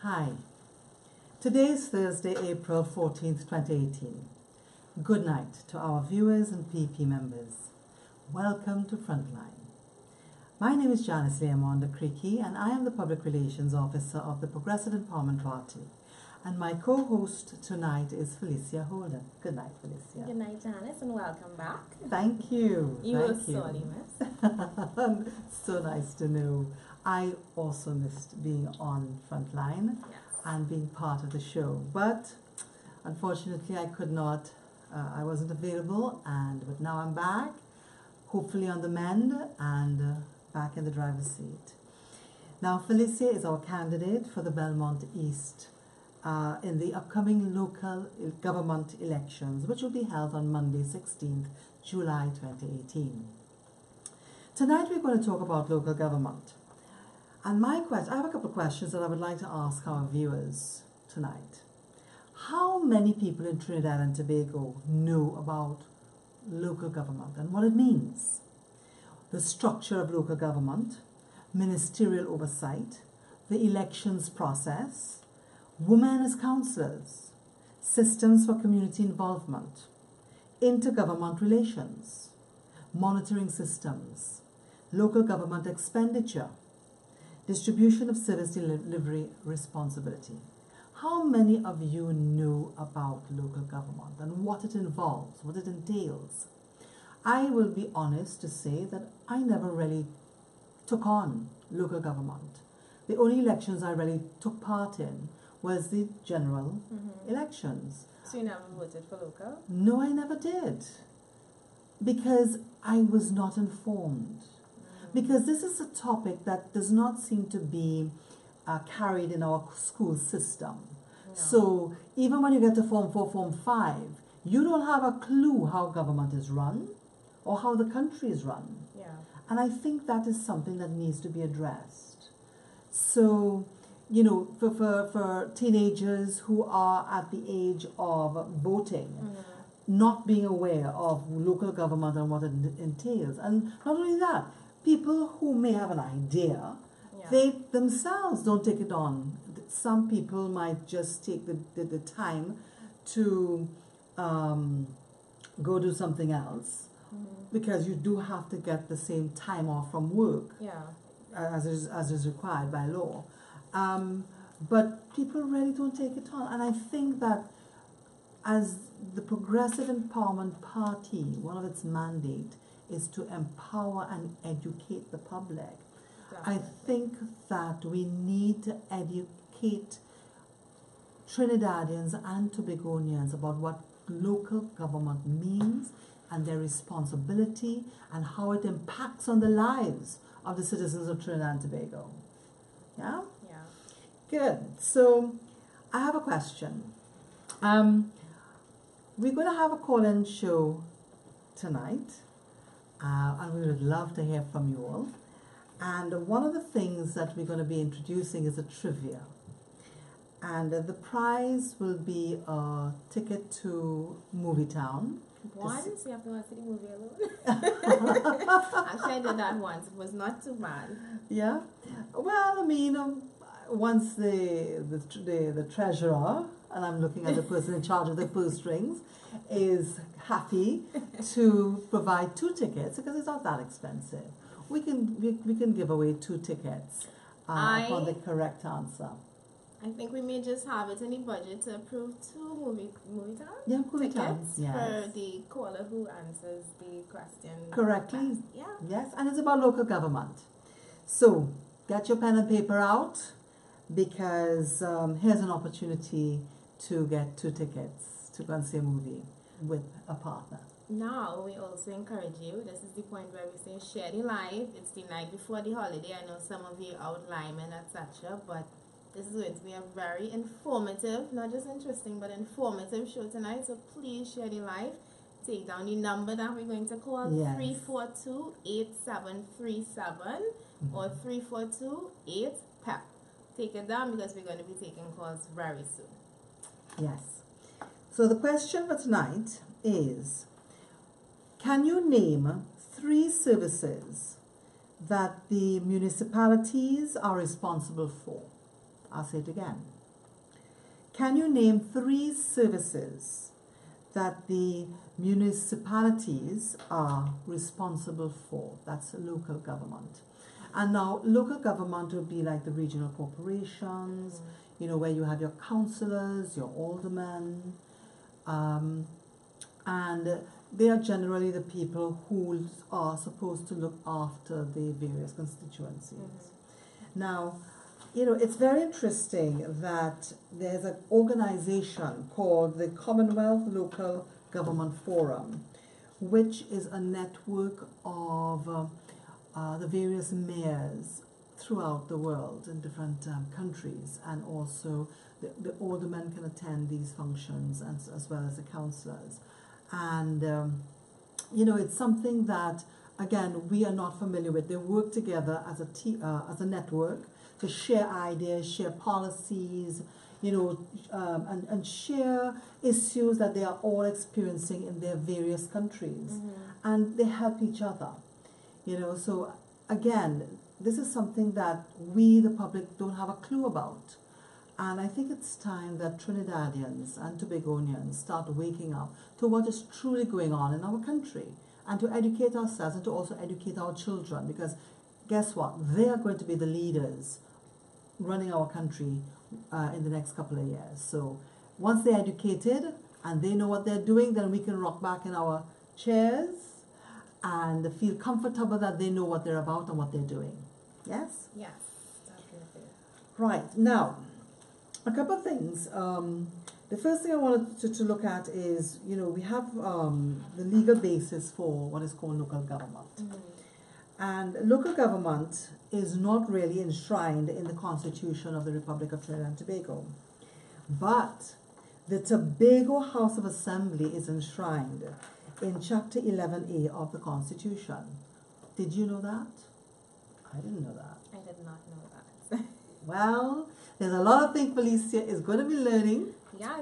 Hi. Today is Thursday, April 14th, 2018. Good night to our viewers and PP members. Welcome to Frontline. My name is Janice Leamonda Creaky and I am the Public Relations Officer of the Progressive Empowerment Party. And my co-host tonight is Felicia Holden. Good night, Felicia. Good night, Janice, and welcome back. Thank you. You were sorry, miss. So nice to know. I also missed being on Frontline and being part of the show. But unfortunately, I could not. I wasn't available, but now I'm back, hopefully on the mend and back in the driver's seat. Now, Felicia is our candidate for the Belmont East in the upcoming local government elections, which will be held on Monday, 16th July 2018. Tonight we're going to talk about local government. And I have a couple of questions that I would like to ask our viewers tonight. How many people in Trinidad and Tobago know about local government and what it means? The structure of local government, ministerial oversight, the elections process, women as councillors, systems for community involvement, intergovernment relations, monitoring systems, local government expenditure, distribution of service delivery responsibility. How many of you know about local government and what it involves, what it entails? I will be honest to say that I never really took on local government. The only elections I really took part in was the general elections. So you never voted for local? No, I never did. Because I was not informed. Because this is a topic that does not seem to be carried in our school system. No. So even when you get to Form 4, Form 5, you don't have a clue how government is run or how the country is run. Yeah. And I think that is something that needs to be addressed. So, you know, for teenagers who are at the age of voting, not being aware of local government and what it entails. And not only that, people who may have an idea, they themselves don't take it on. Some people might just take the time to go do something else because you do have to get the same time off from work as is required by law. But people really don't take it on. And I think that as the Progressive Empowerment Party, one of its mandate is to empower and educate the public. Exactly. I think that we need to educate Trinidadians and Tobagonians about what local government means and their responsibility and how it impacts on the lives of the citizens of Trinidad and Tobago. Yeah? Yeah. Good. So I have a question. We're going to have a call-in show tonight. And we would love to hear from you all. And one of the things that we're going to be introducing is a trivia. And the prize will be a ticket to Movie Town. Once? You have to watch the movie alone? Actually, I did that once. It was not too bad. Yeah? Well, I mean, once the treasurer, and I'm looking at the person in charge of the purse strings, is happy to provide 2 tickets because it's not that expensive. We can give away 2 tickets for the correct answer. I think we may just have it in the budget to approve 2 movie tickets for the caller who answers the question correctly. Yeah. Yes, and it's about local government. So get your pen and paper out because here's an opportunity to get 2 tickets to go and see a movie with a partner. Now, we also encourage you, this is the point where we say share the live. It's the night before the holiday. I know some of you are out Lyman, etc., but this is going to be a very informative, not just interesting, but informative show tonight. So please share the live. Take down the number that we're going to call, 342-8737 or 342-8-PEP. Take it down because we're going to be taking calls very soon. Yes. So the question for tonight is, can you name 3 services that the municipalities are responsible for? I'll say it again. Can you name 3 services that the municipalities are responsible for? That's local government. And now local government would be like the regional corporations, you know, where you have your councillors, your aldermen, and they are generally the people who are supposed to look after the various constituencies. Now, you know, it's very interesting that there's an organization called the Commonwealth Local Government Forum, which is a network of the various mayors throughout the world in different countries, and also the aldermen can attend these functions as well as the councillors. And you know, it's something that, again, we are not familiar with. They work together as a network to share ideas, share policies, you know, and share issues that they are all experiencing in their various countries. And they help each other, you know. So again, this is something that we, the public, don't have a clue about. And I think it's time that Trinidadians and Tobagonians start waking up to what is truly going on in our country, and to educate ourselves and to also educate our children, because guess what? They are going to be the leaders running our country in the next couple of years. So once they're educated and they know what they're doing, then we can rock back in our chairs and feel comfortable that they know what they're about and what they're doing. Yes? Yes, definitely. Right. Now, a couple of things. The first thing I wanted to look at is, you know, we have the legal basis for what is called local government. And local government is not really enshrined in the Constitution of the Republic of Trinidad and Tobago. But the Tobago House of Assembly is enshrined in Chapter 11A of the Constitution. Did you know that? I didn't know that. I did not know that. Well, there's a lot of things Felicia is going to be learning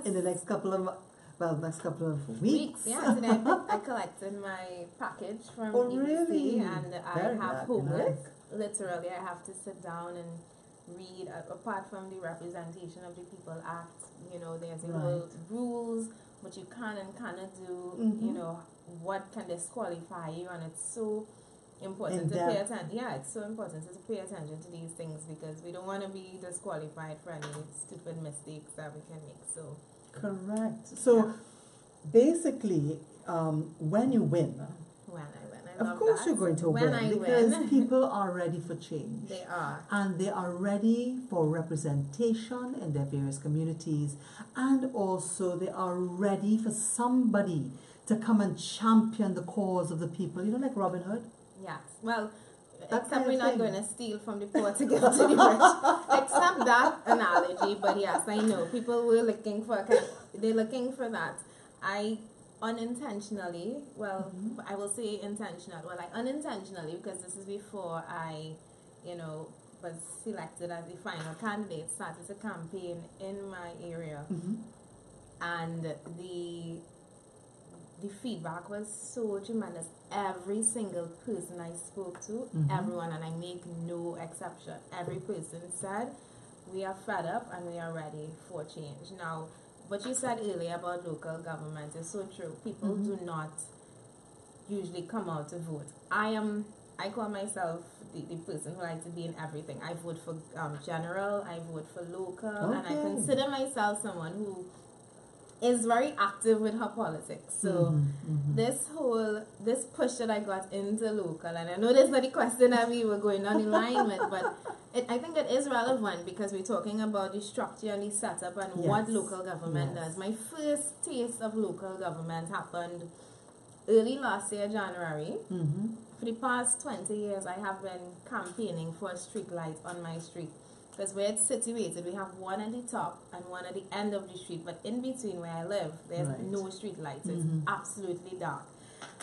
in the next couple of weeks. Yeah, today I collected my package from EDC, really? And I have homework. Literally, I have to sit down and read, apart from the Representation of the People Act, you know, there's the whole rules, what you can and cannot do, you know, what can disqualify you, and it's so important to pay attention. Yeah, it's so important to pay attention to these things, because we don't want to be disqualified for any stupid mistakes that we can make. So correct. So basically, when you win, of course you're going to win, because people are ready for change. They are. And they are ready for representation in their various communities, and also they are ready for somebody to come and champion the cause of the people. You know, like Robin Hood? Yes. Well, except we're not going to steal from the poor to give to the rich. Except that analogy. But yes, I know. People were looking for, they're looking for that. I unintentionally, I will say intentional, unintentionally, because this is before I, you know, was selected as the final candidate, started a campaign in my area. And the feedback was so tremendous. Every single person I spoke to, everyone, and I make no exception, every person said, we are fed up and we are ready for change. Now, what you said earlier about local government is so true. People do not usually come out to vote. I call myself the person who likes to be in everything. I vote for general, I vote for local, and I consider myself someone who is very active with her politics. So this push that I got into local, and I know this is not the question that we were going on in line with, but I think it is relevant, because we're talking about the structure and the setup and what local government does. My first taste of local government happened early last year, January. For the past 20 years, I have been campaigning for a street light on my street. Because where it's situated, we have one at the top and one at the end of the street, but in between where I live, there's no street lights. It's absolutely dark.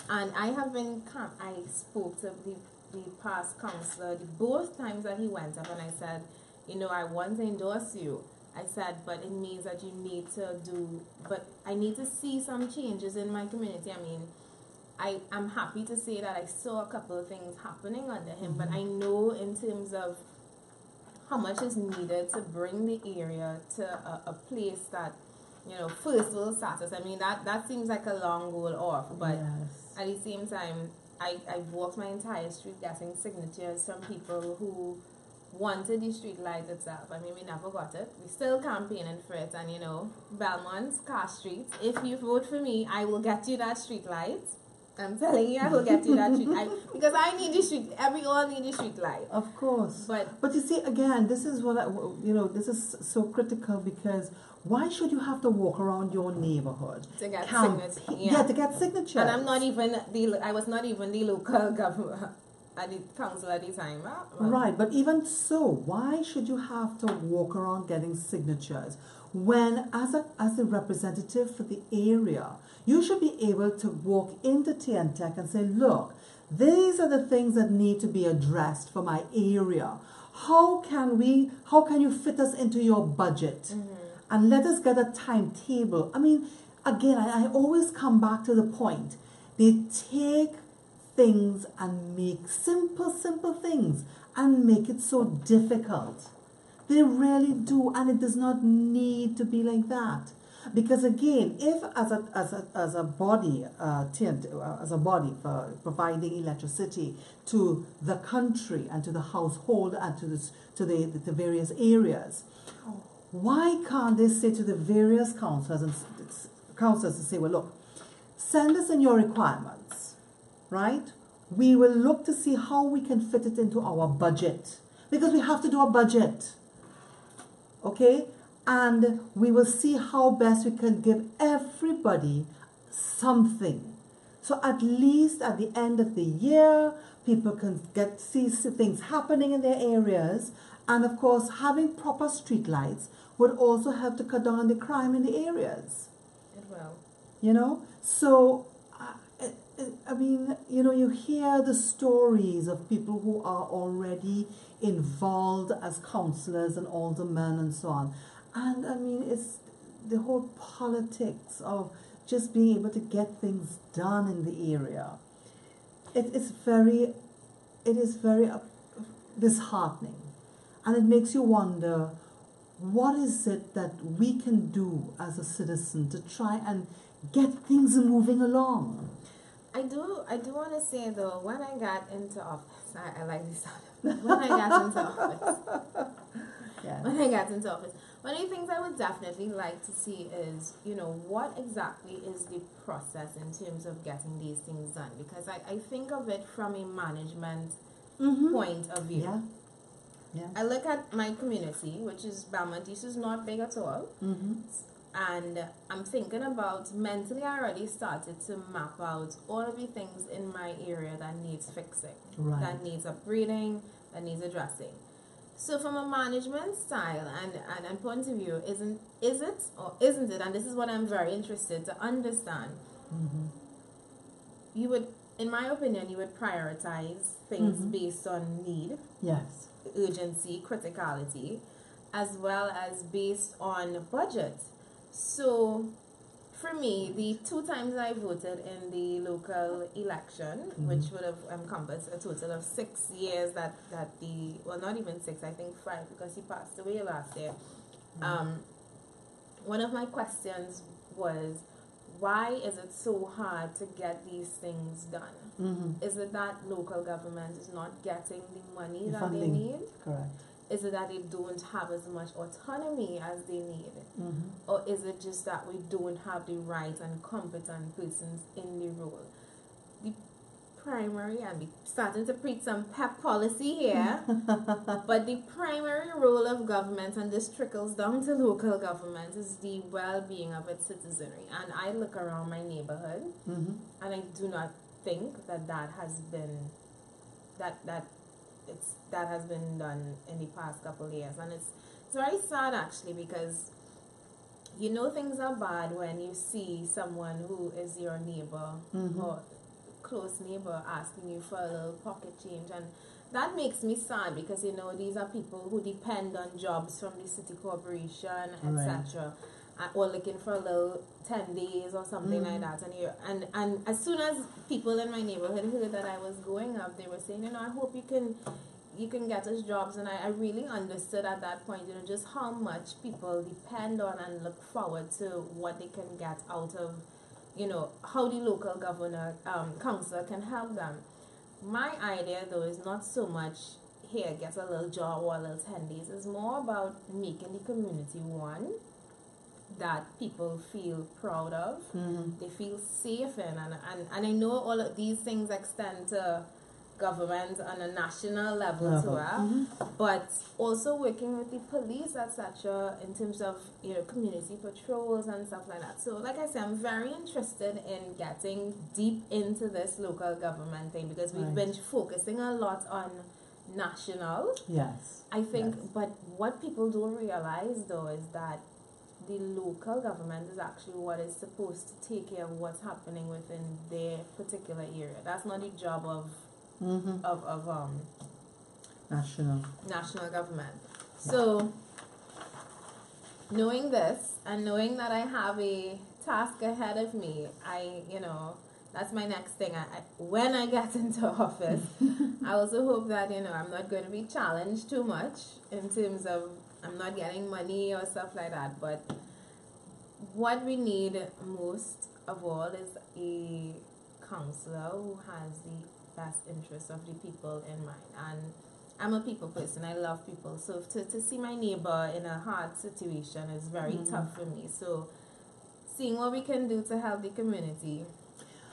And I have been, I spoke to the past councillor both times that he went up, and I said, you know, I want to endorse you. I said, but it means that you need to but I need to see some changes in my community. I mean, I'm happy to say that I saw a couple of things happening under him, but I know in terms of how much is needed to bring the area to a place that, you know, first world status. I mean, that seems like a long goal off, but Yes. at the same time, I've walked my entire street getting signatures from people who wanted the street light itself. I mean, we never got it. We still campaigning for it, and you know, Belmont, Car Street, if you vote for me, I will get you that street light. I'm telling you, I will get you that street light because I need the street. We all need the street light. Of course. But you see, again, this is what this is so critical, because why should you have to walk around your neighborhood to get signatures? Yeah, to get signatures. And I was not even the local government at the council at the time. Right, but even so, why should you have to walk around getting signatures when, as a representative for the area, you should be able to walk into TNTech and say, look, these are the things that need to be addressed for my area. How can you fit us into your budget? Mm-hmm. And let us get a timetable. I mean, again, I always come back to the point. They take things and make simple things and make it so difficult. They really do, and it does not need to be like that. Because again, if as a body for providing electricity to the country and to the household and to the various areas, why can't they say to the various councillors to say, well, look, send us in your requirements, right? We will look to see how we can fit it into our budget, because we have to do a budget, okay? And we will see how best we can give everybody something. So at least at the end of the year, people can see things happening in their areas. And of course, having proper street lights would also help to cut down on the crime in the areas. It will. You know? So, I mean, you know, you hear the stories of people who are already involved as councillors and aldermen and so on. And I mean, it's the whole politics of just being able to get things done in the area. It is very disheartening. And it makes you wonder, what is it that we can do as a citizen to try and get things moving along? I do want to say though, when I got into office, I like this sound. When I got into office, Yeah. when I got into office, one of the things I would definitely like to see is, you know, what exactly is the process in terms of getting these things done? Because I think of it from a management point of view. Yeah. Yeah. I look at my community, which is Belmont. This is not big at all. And I'm thinking about, mentally I already started to map out all of the things in my area that needs fixing, Right. that needs upgrading, that needs addressing. So from a management style and point of view, is it or isn't it, and this is what I'm very interested to understand, you would, in my opinion, you would prioritize things based on need, Yes. urgency, criticality, as well as based on budget. So for me, the 2 times I voted in the local election, which would have encompassed a total of 6 years that well, not even 6, I think 5, because he passed away last year. One of my questions was, why is it so hard to get these things done? Is it that local government is not getting the money that Funding. they need? Correct. Is it that they don't have as much autonomy as they need? Or is it just that we don't have the right and competent persons in the role? The primary, and we're starting to preach some pep policy here, but the primary role of government, and this trickles down to local government, is the well-being of its citizenry. And I look around my neighborhood, and I do not think that has been that has been done in the past couple of years. And it's very sad actually, because you know things are bad when you see someone who is your neighbor or close neighbor asking you for a little pocket change, and that makes me sad, because you know these are people who depend on jobs from the city corporation, etc., or looking for a little 10 days or something like that. And as soon as people in my neighborhood heard that I was going up, they were saying, you know, I hope you can you can get us jobs, and I really understood at that point, you know, just how much people depend on and look forward to what they can get out of, you know, how the local governor, council can help them. My idea, though, is not so much, here, get a little job or a little 10 days. It's more about making the community one that people feel proud of, they feel safe in. And I know all of these things extend to government on a national level too, but also working with the police, etc., in terms of, you know, community patrols and stuff like that. So like I said, I'm very interested in getting deep into this local government thing, because we've been focusing a lot on national. Yes. I think, but what people don't realize though is that the local government is actually what is supposed to take care of what's happening within their particular area. That's not the job of national government. So knowing this and knowing that I have a task ahead of me, that's my next thing. When I get into office, I also hope that, you know, I'm not going to be challenged too much in terms of I'm not getting money or stuff like that. But what we need most of all is a counselor who has the best interests of the people in mind. And I'm a people person. I love people. So to see my neighbor in a hard situation is very tough for me. So seeing what we can do to help the community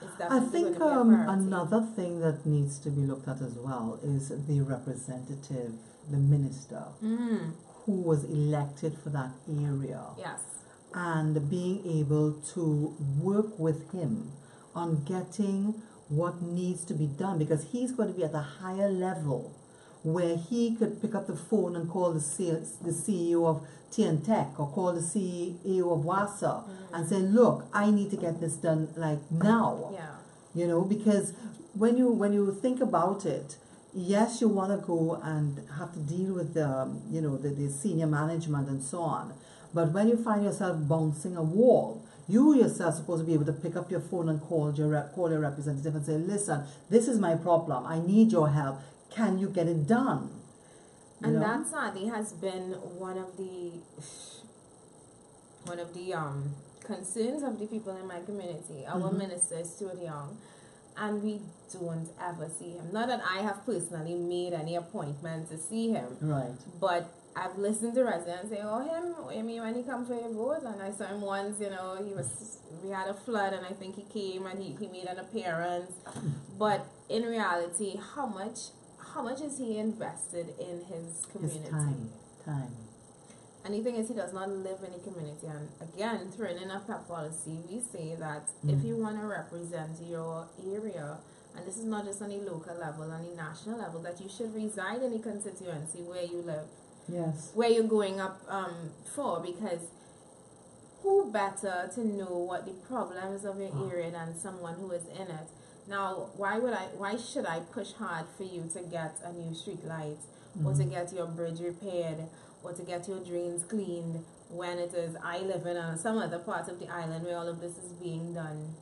is definitely going to be a priority. Another thing that needs to be looked at as well is the representative, the minister, who was elected for that area. Yes. And being able to work with him on getting what needs to be done, because he's going to be at a higher level where he could pick up the phone and call the CEO of TNTech or call the CEO of WASA and say, look, I need to get this done like now. Yeah. You know, because when you think about it, yes, you want to go and have to deal with the senior management and so on. But when you find yourself bouncing a wall, you yourself are supposed to be able to pick up your phone and call your representative and say, listen, this is my problem. I need your help. Can you get it done? And that sadly has been one of the concerns of the people in my community. Our minister is too young, and we don't ever see him. Not that I have personally made any appointment to see him. Right. But I've listened to residents say, oh, when he come for your vote, and I saw him once, you know, we had a flood, and I think he came and he made an appearance. But in reality, how much is he invested in his community? His time. And the thing is, he does not live in the community. And again, through an pep policy, we say that if you want to represent your area, and this is not just on the local level, on the national level, that you should reside in the constituency where you live. Yes. Where you're going up for, because who better to know what the problems of your area than someone who is in it? Now, why should I push hard for you to get a new street light, or to get your bridge repaired, or to get your drains cleaned, when it is I live in some other part of the island where all of this is being done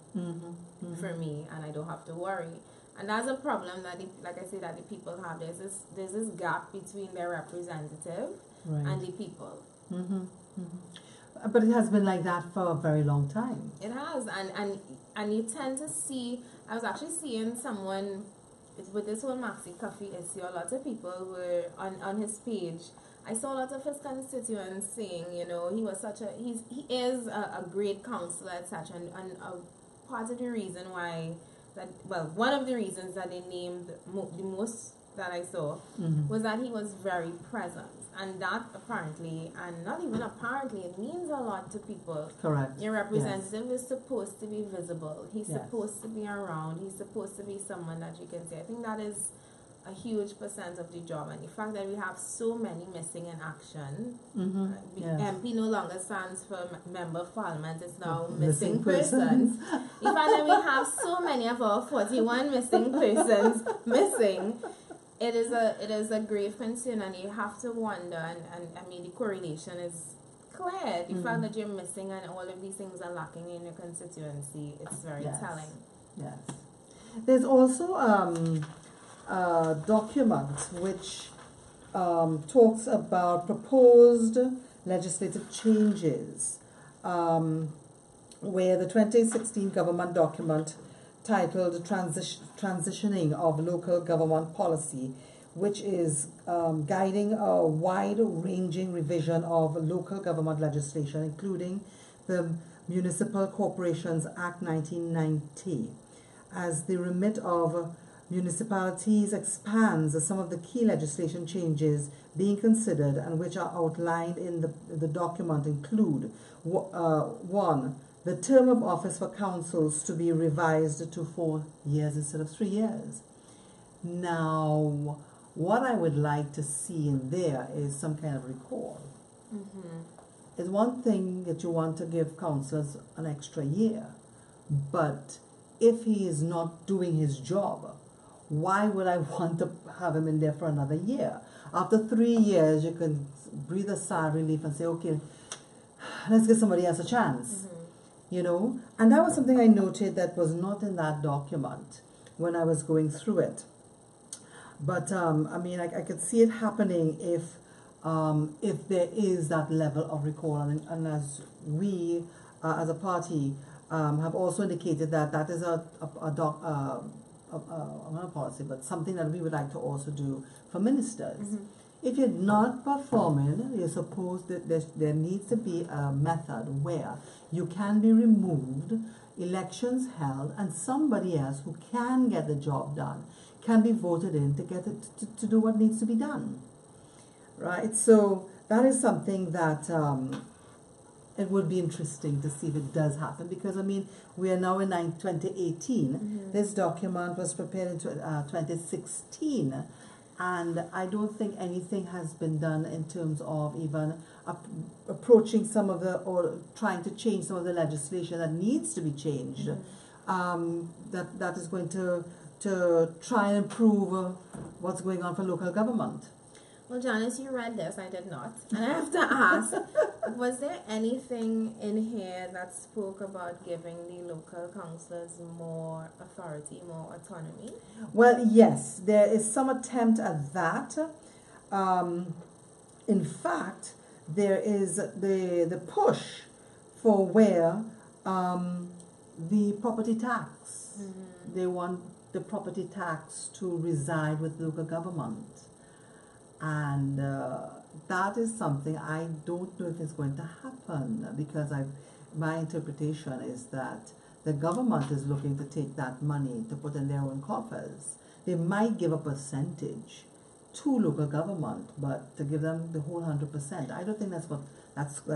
for me, and I don't have to worry? And that's a problem that, like I say, that the people have. There's this gap between their representative and the people. But it has been like that for a very long time. It has, and you tend to see. I was actually seeing someone with this whole Maxi Coffee issue. A lot of people were on his page. I saw a lot of his constituents saying, you know, he is a great counselor, etc. And part of the reason why. One of the reasons that they named the most that I saw was that he was very present. And that apparently, and not even apparently, it means a lot to people. Correct. Your representative is supposed to be visible. He's supposed to be around. He's supposed to be someone that you can say. I think that is a huge % of the job. And the fact that we have so many missing in action. MP no longer stands for Member of Parliament. It's now missing persons. The fact that we have so many of our 41 missing persons missing, it is a grave concern, and you have to wonder, and I mean the correlation is clear. The fact that you're missing and all of these things are lacking in your constituency, it's very telling. Yes. There's also document which talks about proposed legislative changes, where the 2016 government document titled Transitioning of Local Government Policy, which is guiding a wide-ranging revision of local government legislation, including the Municipal Corporations Act 1990. As the remit of municipalities expands, some of the key legislation changes being considered and which are outlined in the document include 1. The term of office for councils to be revised to 4 years instead of 3 years. Now, what I would like to see in there is some kind of recall. It's one thing that you want to give councillors an extra year, but if he is not doing his job, why would I want to have him in there for another year? After 3 years, you can breathe a sigh of relief and say, okay, let's give somebody else a chance. You know, and that was something I noted that was not in that document when I was going through it. But I mean, I could see it happening if there is that level of recall, and as we as a party have also indicated that is not a policy, but something that we would like to also do for ministers. If you're not performing, you're supposed that there needs to be a method where you can be removed, elections held, and somebody else who can get the job done can be voted in to get it to do what needs to be done. Right? So that is something that it would be interesting to see if it does happen, because I mean, we are now in 2018. This document was prepared in 2016. And I don't think anything has been done in terms of even approaching some of or trying to change some of the legislation that needs to be changed. That is going to try and improve what's going on for local government. Well, Janice, you read this. I did not. And I have to ask, was there anything in here that spoke about giving the local councillors more authority, more autonomy? Well, yes, there is some attempt at that. In fact, there is the push for where the property tax, they want the property tax to reside with local government. And that is something I don't know if it's going to happen, because my interpretation is that the government is looking to take that money to put in their own coffers. They might give a percentage to local government, but to give them the whole 100%, I don't think that's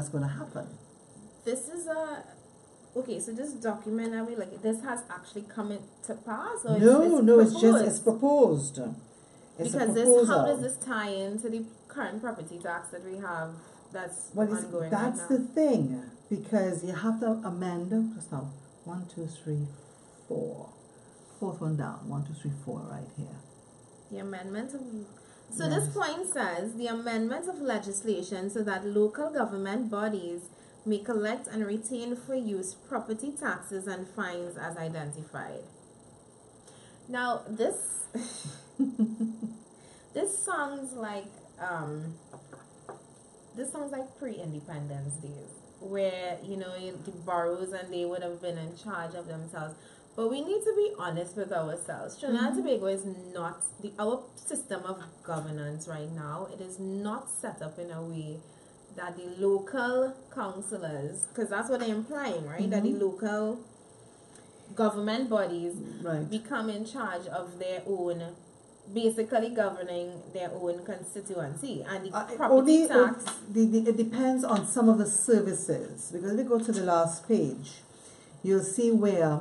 going to happen. This is okay. So this document, are we like this has actually come to pass, or it's proposed. Because how does this tie into the current property tax that we have that's ongoing that's right now? the thing, because you have to amend just now. 1, 2, 3, 4. Fourth one down. 1, 2, 3, 4 right here. The amendment of this point says the amendment of legislation so that local government bodies may collect and retain for use property taxes and fines as identified. Now this this sounds like pre-independence days, where the boroughs and they would have been in charge of themselves. But we need to be honest with ourselves. Trinidad and Tobago is not our system of governance right now. It is not set up in a way that the local councillors, because that's what they're implying, right? That the local government bodies become in charge of their own, basically governing their own constituency. And the property tax... It depends on some of the services. Because if you go to the last page, you'll see where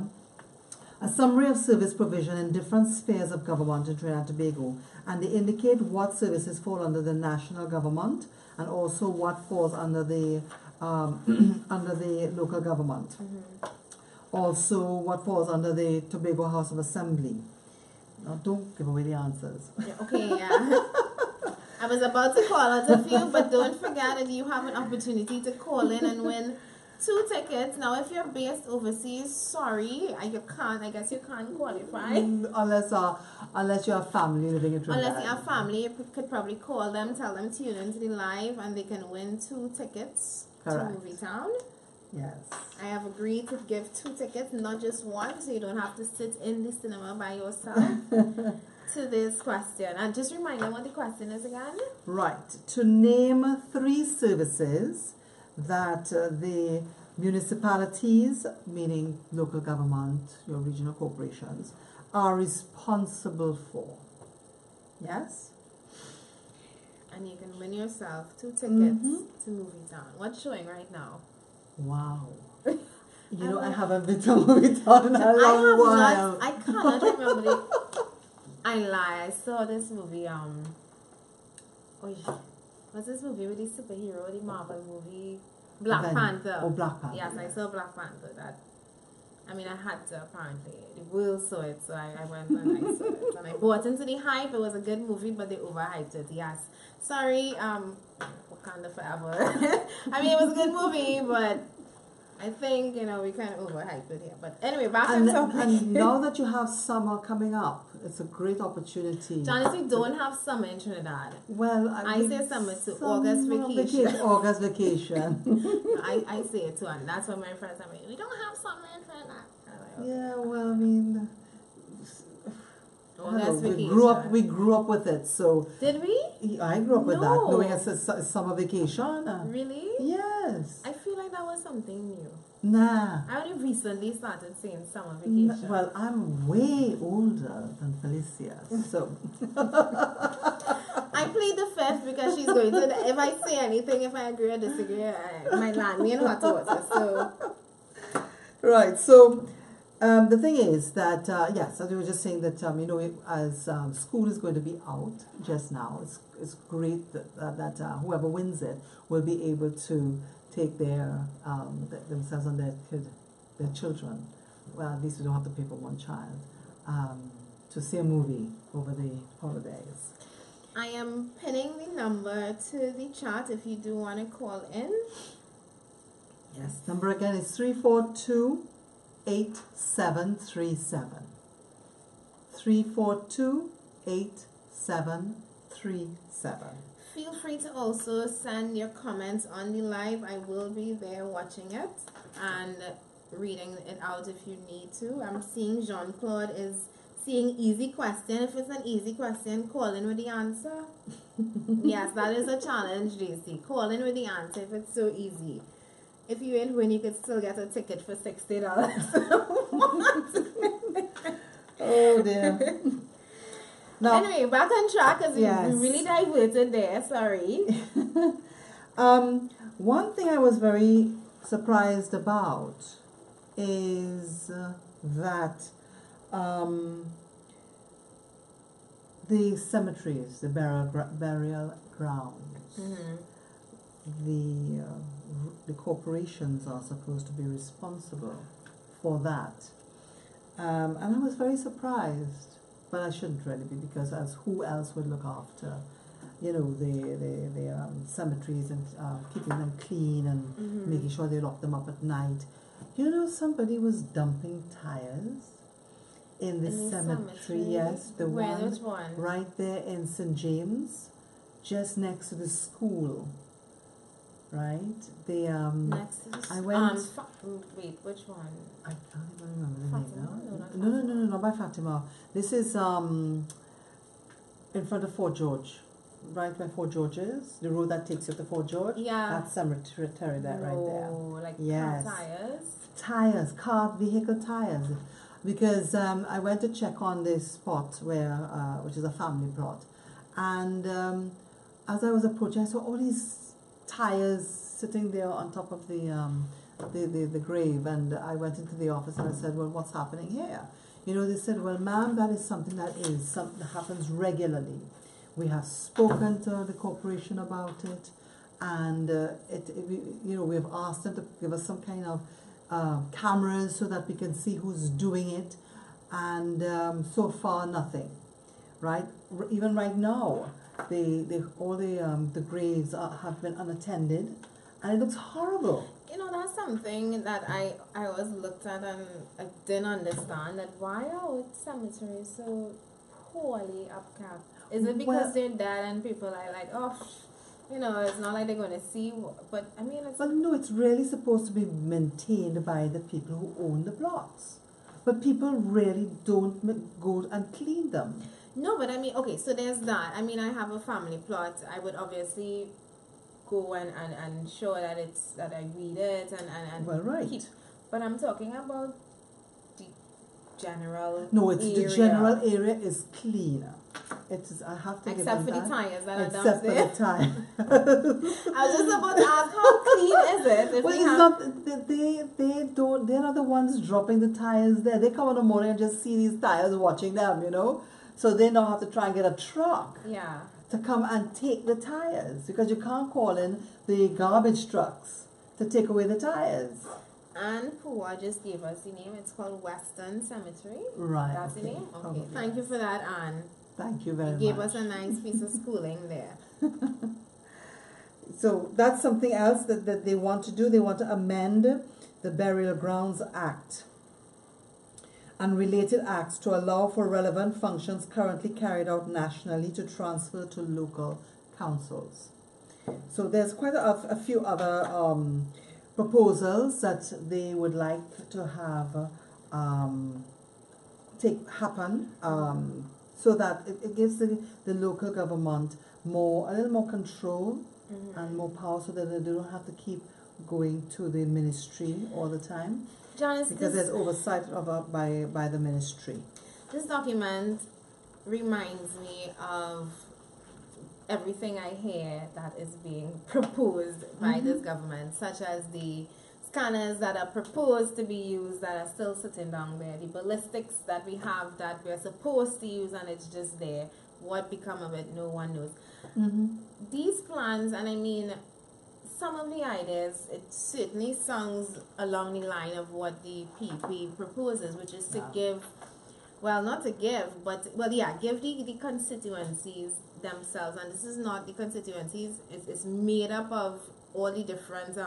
a summary of service provision in different spheres of government in Trinidad and Tobago, and they indicate what services fall under the national government and also what falls under the under the local government. Also what falls under the Tobago House of Assembly. Now don't give away the answers. I was about to call out a few, but don't forget that you have an opportunity to call in and win 2 tickets. Now, if you're based overseas, sorry, I guess you can't qualify. Unless you have family living in Trinidad. Unless you have family, you could probably call them, tell them tune into the live, and they can win 2 tickets to Movie Town. Yes. I have agreed to give 2 tickets, not just one, so you don't have to sit in the cinema by yourself. To this question, and just remind them what the question is again. Right. To name 3 services that the municipalities, meaning local government, your regional corporations, are responsible for. Yes? And you can win yourself 2 tickets to Movie Town. What's showing right now? Wow. You know, I haven't been to Movie Town in a long while. I cannot remember the... I lie. I saw this movie, what's this movie with the superhero, the Marvel movie? Black Panther. Oh, Black Panther. Yes, I saw Black Panther. I had to, apparently. The world saw it, so I went and I saw it. And I bought into the hype. It was a good movie, but they overhyped it, yes. Sorry, Wakanda Forever. I mean, it was a good movie, but I think, we kind of overhyped it here. But anyway, back on topic. And now that you have summer coming up, it's a great opportunity. Janice, we don't have summer in Trinidad. Well, I say summer to August vacation. August vacation. I say it too, and that's what my friends are like, we don't have summer in Trinidad. Like, okay. Yeah, well, I mean, August vacation. We grew up with it, so. Did we? I grew up with that, knowing it's a summer vacation. Really? Yes. I feel like that was something new. Nah. I only recently started saying summer vacation. Well, I'm way older than Felicia, so. I plead the fifth because she's going to. If I say anything, if I agree or disagree, it might land me in hot water. So. Right. So, the thing is that yes, as we were just saying that as school is going to be out just now, it's great that whoever wins it will be able to take themselves and their children. Well, at least we don't have to pay for one child to see a movie over the holidays. I am pinning the number to the chat if you do want to call in. Yes, number again is 342-8737. 342-8737. Feel free to also send your comments on the live. I will be there watching it and reading it out if you need to. I'm seeing Jean-Claude is seeing easy question. If it's an easy question, call in with the answer. Yes, that is a challenge, JC. Call in with the answer if it's so easy. If you ain't win, you could still get a ticket for $60. Oh dear. Now, anyway, back on track because yes. we really diverted there. Sorry. One thing I was very surprised about is that the cemeteries, the burial grounds, the corporations are supposed to be responsible for that. And I was very surprised, but I shouldn't really be, because as who else would look after, the cemeteries and keeping them clean and making sure they lock them up at night. Somebody was dumping tires in the cemetery. Yes, the one right there in St. James, just next to the school. Right? Next to the I went. Wait, which one? I can't even remember the Fatima? name now. No, not by Fatima. This is in front of Fort George. Right where Fort George is, the road that takes you to Fort George. Yeah. That cemetery right there. Like yes. Tires? Car vehicle tires. Because I went to check on this spot which is a family plot. And as I was approaching, I saw all these tires sitting there on top of the grave, and I went into the office and I said, well, what's happening here? They said, well, ma'am, that is something that happens regularly. We have spoken to the corporation about it, and we've asked them to give us some kind of cameras so that we can see who's doing it, and so far nothing. Right? Even right now, all the graves have been unattended, and it looks horrible. You know, that's something that I always looked at and I didn't understand, that why are our cemeteries so poorly upkept? Is it because they're dead and people are like, oh, you know, it's not like they're going to see, but I mean, it's... Well, no, it's really supposed to be maintained by the people who own the plots. But people really don't go and clean them. No, but I mean, okay, so there's that. I mean, I have a family plot. I would obviously go and show that it's that I read it and well, right. keep. But I'm talking about the general No, it's area. the general area is cleaner. It is. I have to except give for them the that. tires that are Except for downstairs. the tire. I was just about to ask, how clean is it? If well, we it's have... not. They don't. They're not the ones dropping the tires there. They come in the morning and just see these tires watching them. You know, so they now have to try and get a truck. Yeah. To come and take the tires, because you can't call in the garbage trucks to take away the tires. And Pua just gave us the name. It's called Western Cemetery. Right. That's the name? Okay. Probably. Thank you for that, Anne. Thank you very much. You gave us a nice piece of schooling there. So that's something else that they want to do. They want to amend the Burial Grounds Act and related acts to allow for relevant functions currently carried out nationally to transfer to local councils. So there's quite a few other proposals that they would like to have happen so that it gives the local government a little more control and more power, so that they don't have to keep going to the ministry all the time. Janice, because there's oversight by the ministry. This document reminds me of everything I hear that is being proposed by this government, such as the scanners that are proposed to be used that are still sitting down there, the ballistics that we have that we're supposed to use and it's just there. What become of it, no one knows. These plans, and I mean, some of the ideas, it certainly sounds along the line of what the PP proposes, which is to give, well, not to give, but, well, yeah, give the constituencies themselves. And this is not the constituencies, it's made up of all the different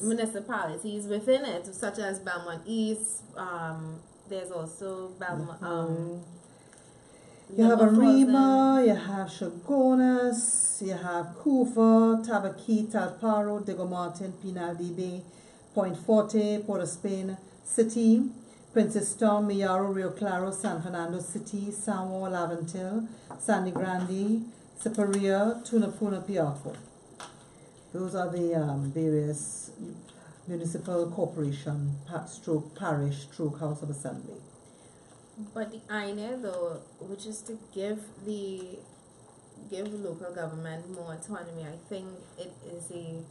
municipalities within it, such as Belmont East, there's also Belmont, you have Arima, you have Chagonas, you have Couva, Tabaqui, Talparo, Diego Martin, Pinal de Bay, Point Forte, Port of Spain City, Princess Tom, Millaro, Rio Claro, San Fernando City, San Juan, Laventil, Sandy Grande, Siparia, Tunapuna, Piafo. Those are the various municipal corporation, stroke parish, stroke House of Assembly. But the idea, though, which is to give local government more autonomy, I think it is a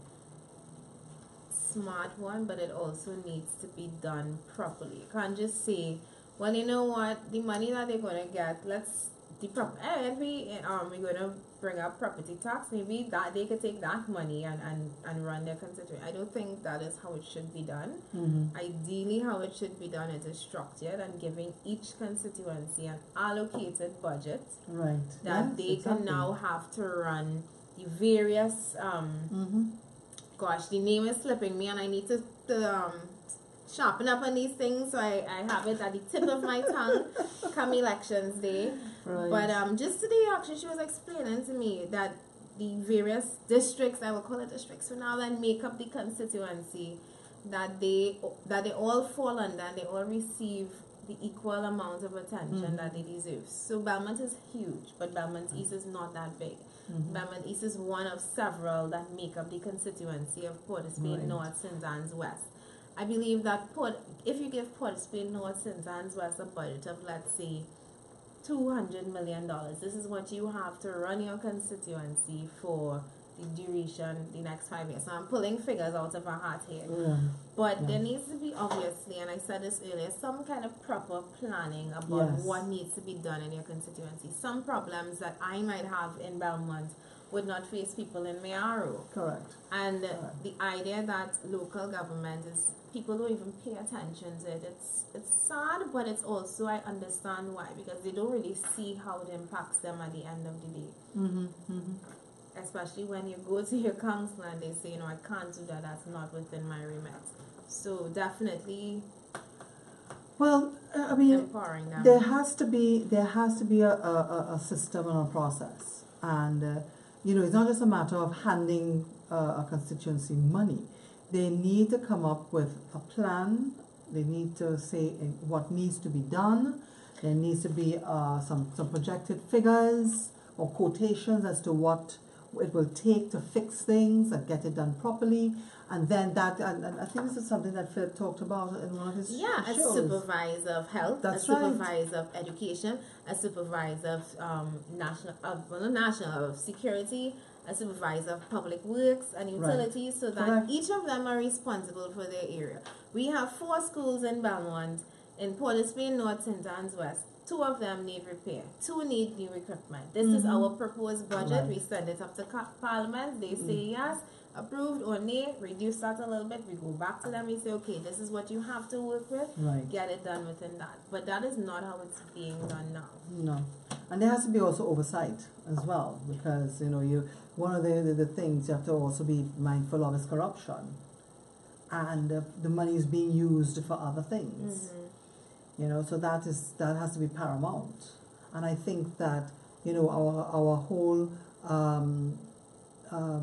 smart one, but it also needs to be done properly. You can't just say, well, you know what, the money that they're going to get, we're going to bring up property tax, maybe that they could take that money and run their constituency. I don't think that is how it should be done. Ideally, how it should be done is structured and giving each constituency an allocated budget that they can now have to run the various gosh, the name is slipping me and I need to sharpen up on these things, so I have it at the tip of my tongue come elections day. But just today, actually, she was explaining to me that the various districts, I will call it districts for now, that make up the constituency, that they all fall under and they all receive the equal amount of attention that they deserve. So Belmont is huge, but Belmont East is not that big. Belmont East is one of several that make up the constituency of Port of Spain North, St. Anne's West. I believe that if you give Port of Spain North, St. Anne's West a budget of, let's say, $200 million, this is what you have to run your constituency for the duration, the next 5 years. So I'm pulling figures out of our hat here. But there needs to be, obviously, and I said this earlier, some kind of proper planning about what needs to be done in your constituency. Some problems that I might have in Belmont would not face people in Mayaro. Correct. And the idea that local government is, people don't even pay attention to it. It's sad, but it's also, I understand why, because they don't really see how it impacts them at the end of the day. especially when you go to your counselor and they say, I can't do that, that's not within my remit. So definitely, well, I mean, empowering them. there has to be a system and a process, and it's not just a matter of handing a constituency money. They need to come up with a plan. They need to say what needs to be done. There needs to be some projected figures or quotations as to what it will take to fix things and get it done properly. And then and I think this is something that Philip talked about in one of his shows. A supervisor of health, That's a supervisor of education, a supervisor of national security, a supervisor of public works and utilities, so that each of them are responsible for their area. We have 4 schools in Belmont, in Port of Spain, North, St. Anne's West. 2 of them need repair. 2 need new equipment. This is our proposed budget. We send it up to Parliament. They say yes, approved or nay, reduce that a little bit. We go back to them. We say, okay, this is what you have to work with. Get it done within that. But that is not how it's being done now. No. And there has to be also oversight as well, because, one of the things you have to also be mindful of is corruption. And the money is being used for other things. So that has to be paramount. And I think that, our whole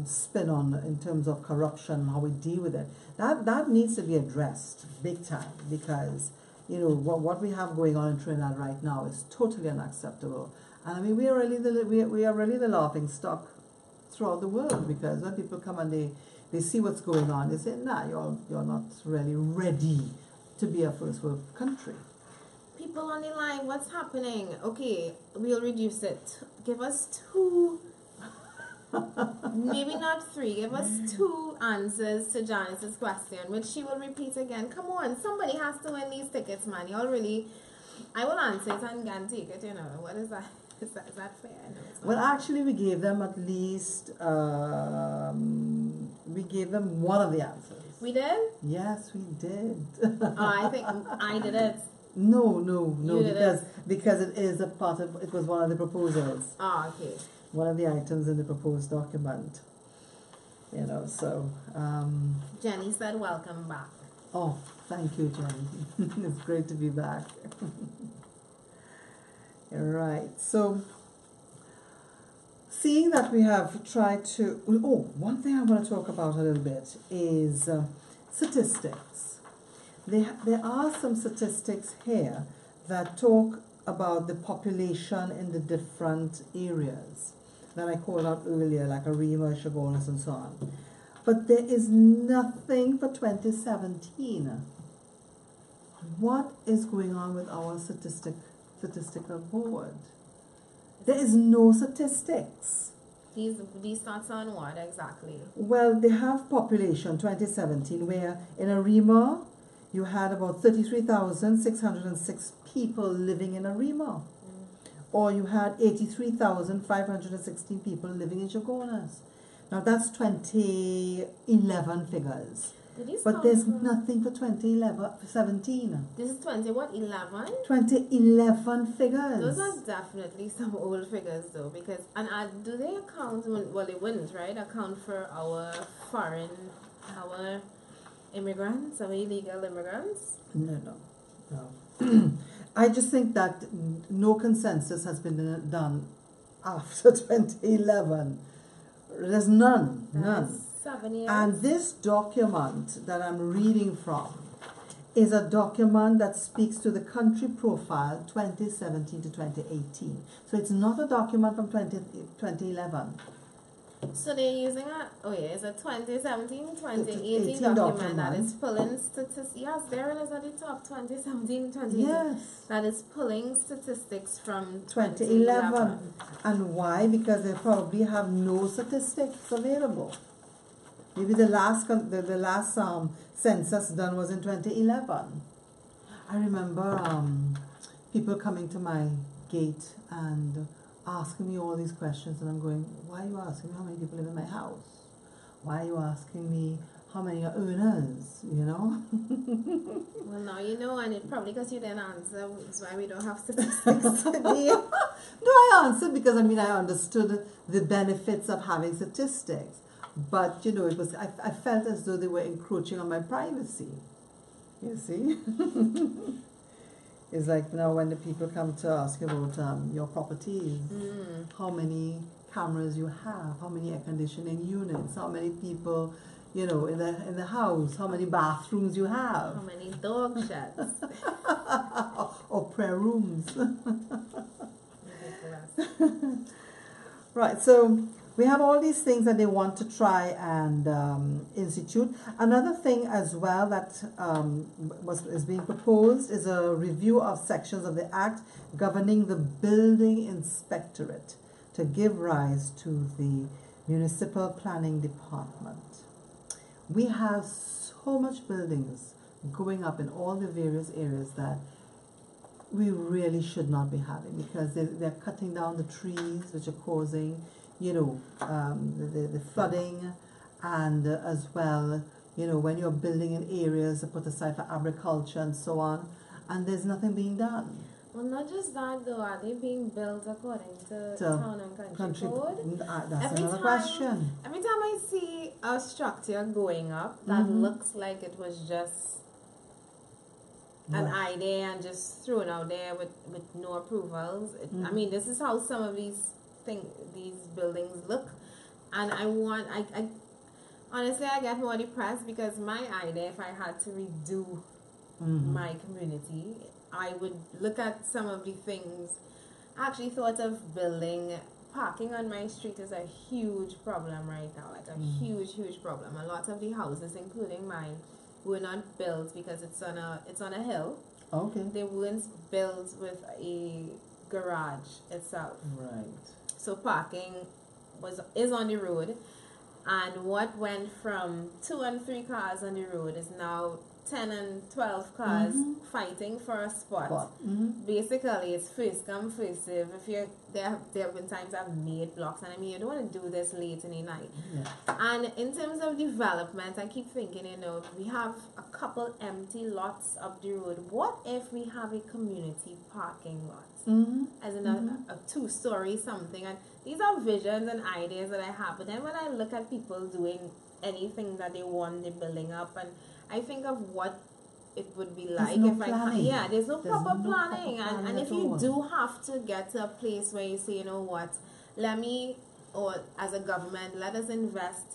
spin on in terms of corruption, how we deal with it, that needs to be addressed big time, because, what we have going on in Trinidad right now is totally unacceptable. And I mean, we are really the laughing stock throughout the world, because when people come and they see what's going on, they say, nah, you're not really ready to be a first world country. People on the line, what's happening? Okay, we'll reduce it. Give us 2, maybe not 3, give us 2 answers to Janice's question, which she will repeat again. Come on, somebody has to win these tickets, man. I will answer it and take it, What is that? Is that fair? No, well, actually, we gave them at least, we gave them one of the answers. We did? Yes, we did. I think I did it. No, because it is a part of, it was one of the proposals. Okay. One of the items in the proposed document. So. Jenny said, welcome back. Oh, thank you, Jenny. It's great to be back. Right, so seeing that we have tried to, one thing I want to talk about a little bit is statistics. There are some statistics here that talk about the population in the different areas that I called out earlier, like Arima, Chagonas, and so on. But there is nothing for 2017. What is going on with our statistical board? There is no statistics. These stats on what exactly? Well, they have population 2017, where in Arima you had about 33,606 people living in Arima. Or you had 83,516 people living in Chagonas. Now that's 2011 figures. But there's nothing for 2017. This is 11? 2011 figures. Those are definitely some old figures though, because, do they account, well they wouldn't, right, account for our immigrants, our illegal immigrants? No. I just think that no consensus has been done after 2011. There's none. That's 7 years. And this document that I'm reading from is a document that speaks to the country profile 2017 to 2018. So it's not a document from 2011. So they're using it's a 2017, 2018 document that is pulling statistics. Yes, there it is at the top, 2017, 2018. Yes. That is pulling statistics from 2011. And why? Because they probably have no statistics available. Maybe the last census done was in 2011. I remember people coming to my gate and asking me all these questions, and I'm going, why are you asking me how many people live in my house? Why are you asking me how many are earners, you know? Well, now you know, and it probably because you didn't answer, is why we don't have statistics today. No, I answered because, I mean, I understood the benefits of having statistics. But, you know, it was, I felt as though they were encroaching on my privacy. You see? It's like now when the people come to ask about your properties, how many cameras you have, how many air conditioning units, how many people, you know, in the house, how many bathrooms you have, how many dog sheds, or prayer rooms. Ridiculous. Right, so we have all these things that they want to try and institute. Another thing as well that is being proposed is a review of sections of the Act governing the Building Inspectorate to give rise to the Municipal Planning Department. We have so much buildings going up in all the various areas that we really should not be having, because they're cutting down the trees which are causing, you know, the flooding, and as well, you know, when you're building in areas put aside for agriculture and so on, and there's nothing being done. Well, not just that though, are they being built according to town and country code? That's another question. Every time I see a structure going up that looks like it was just an idea and just thrown out there with no approvals. I mean, this is how some of these buildings look, and I honestly, I get more depressed because my idea, if I had to redo my community, I would look at some of the things. I actually thought of building. Parking on my street is a huge problem right now, like a huge problem. A lot of the houses, including mine, were not built because it's on a hill. Okay. They weren't built with a garage itself. Right. So parking is on the road, and what went from 2 and 3 cars on the road is now 10 and 12 cars fighting for a spot. Basically, it's first come, first serve. There have been times I've made blocks, and I mean, you don't want to do this late in the night. Yeah. And in terms of development, I keep thinking, you know, we have a couple empty lots up the road. What if we have a community parking lot? As in a 2-story something? And these are visions and ideas that I have. But then when I look at people doing anything that they want, they're building up, and I think of what it would be like if there's no proper planning. And if you do have to get to a place where you say, you know what, or as a government, let us invest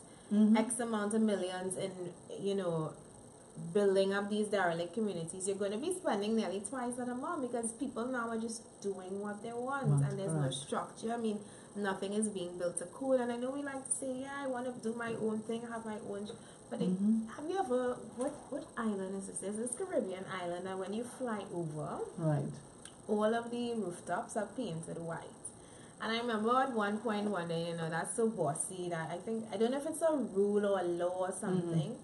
X amount of millions in, you know, building up these derelict communities, you're going to be spending nearly twice that amount, because people now are just doing what they want, and there's no structure. I mean, nothing is being built to code. And I know we like to say, yeah, I want to do my own thing, have my own, but have you ever, what island is this? There's this Caribbean island, and when you fly over, all of the rooftops are painted white. And I remember at one point wondering, you know, that's so bossy that I don't know if it's a rule or a law or something,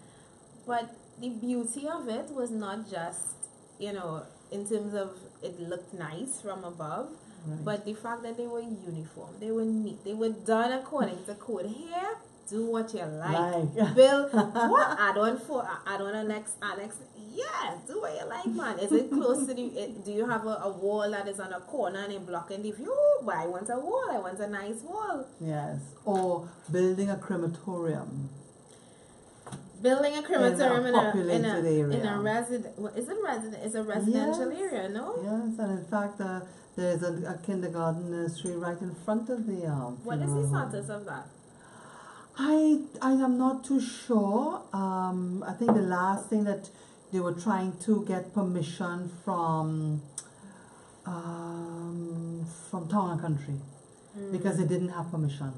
but the beauty of it was not just, you know, in terms of it looked nice from above, but the fact that they were uniform, they were neat, they were done according to code. Here, do what you like. Build what add-on annex. Yeah, do what you like, man. Is it close to do you have a wall that is on a corner and it's blocking the view? But I want a wall. I want a nice wall. Yes. Or building a crematorium. Building a crematorium in a residential area, no? Yes, and in fact, there's a kindergarten nursery right in front of the What is the status of that? I am not too sure. I think the last thing that they were trying to get permission from Town and Country, because they didn't have permission.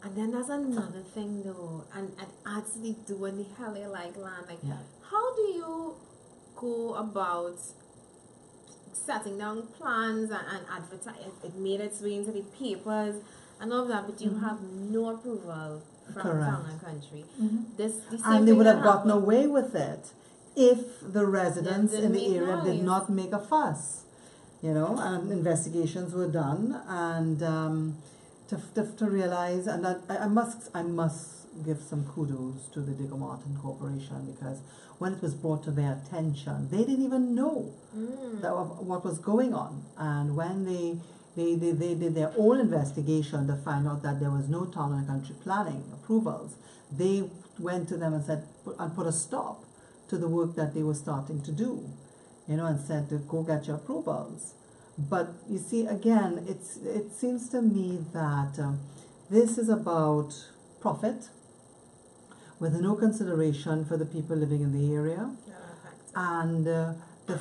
And then there's another thing though, and adds to the doing the hell they like land. Like, how do you go about setting down plans and advertise? It made its way into the papers and all of that, but you have no approval from Town and Country. And they would have gotten away with it if the residents in the area did not make a fuss, you know, and investigations were done, and to realize, and that I must give some kudos to the Digger Martin Corporation, because when it was brought to their attention, they didn't even know what was going on. And when they did their own investigation to find out that there was no town and country planning approvals, they went to them and said, and put a stop to the work that they were starting to do, and said to go get your approvals. But you see, again, it seems to me that this is about profit with no consideration for the people living in the area, and the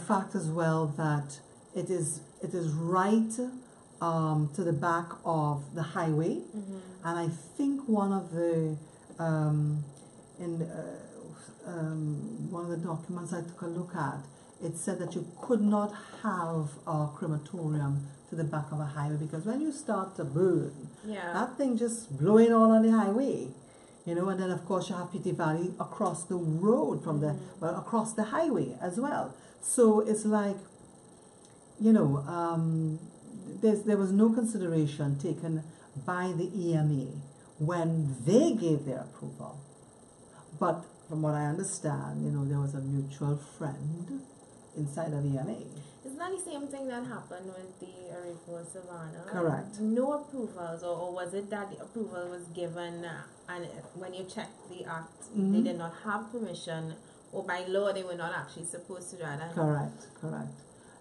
fact as well that it is right to the back of the highway, and I think one of the one of the documents I took a look at, it said that you could not have a crematorium to the back of a highway, because when you start to burn, that thing just blowing all on the highway, and then of course you have Pity Valley across the road from across the highway as well. So it's like, there was no consideration taken by the EMA when they gave their approval. But from what I understand, there was a mutual friend inside of EMA. Isn't that the same thing that happened with the Aripo Savannah? Correct. No approvals, or was it that the approval was given and when you checked the act, they did not have permission, or by law they were not actually supposed to do that? Correct.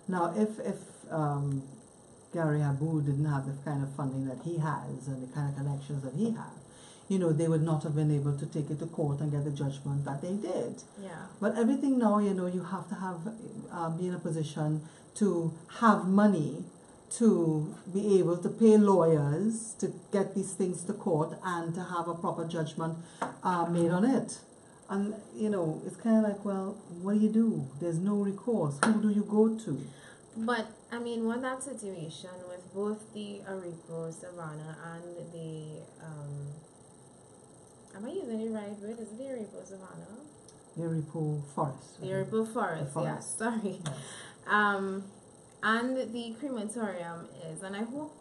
Now, if Gary Abu didn't have the kind of funding that he has and the kind of connections that he had, they would not have been able to take it to court and get the judgment that they did. Yeah. But everything now, you have to have be in a position to have money to be able to pay lawyers to get these things to court and to have a proper judgment made on it. And, it's kind of like, well, what do you do? There's no recourse. Who do you go to? But, what that situation with both the Aripo Savannah and the, am I using the right word? Is it the Aripo Savannah? The Aripo Forest. The Aripo Forest, yes, sorry. Yes. And the crematorium is, and I hope,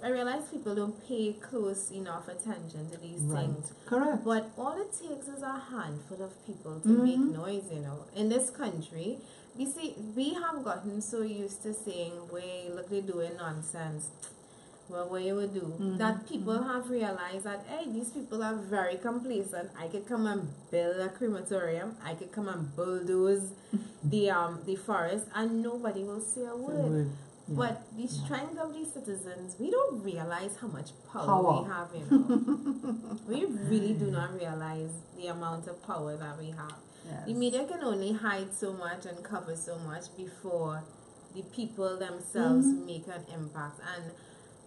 I realize people don't pay close enough attention to these things. Correct. But all it takes is a handful of people to make noise, In this country, you see, we have gotten so used to saying, "Way, look, they're doing nonsense." Well, what you would do, that people have realized that, hey, these people are very complacent. I could come and build a crematorium. I could come and bulldoze the forest, and nobody will say a word. Yeah. But the strength of these citizens, we don't realize how much power we have, We really do not realize the amount of power that we have. Yes. The media can only hide so much and cover so much before the people themselves make an impact. And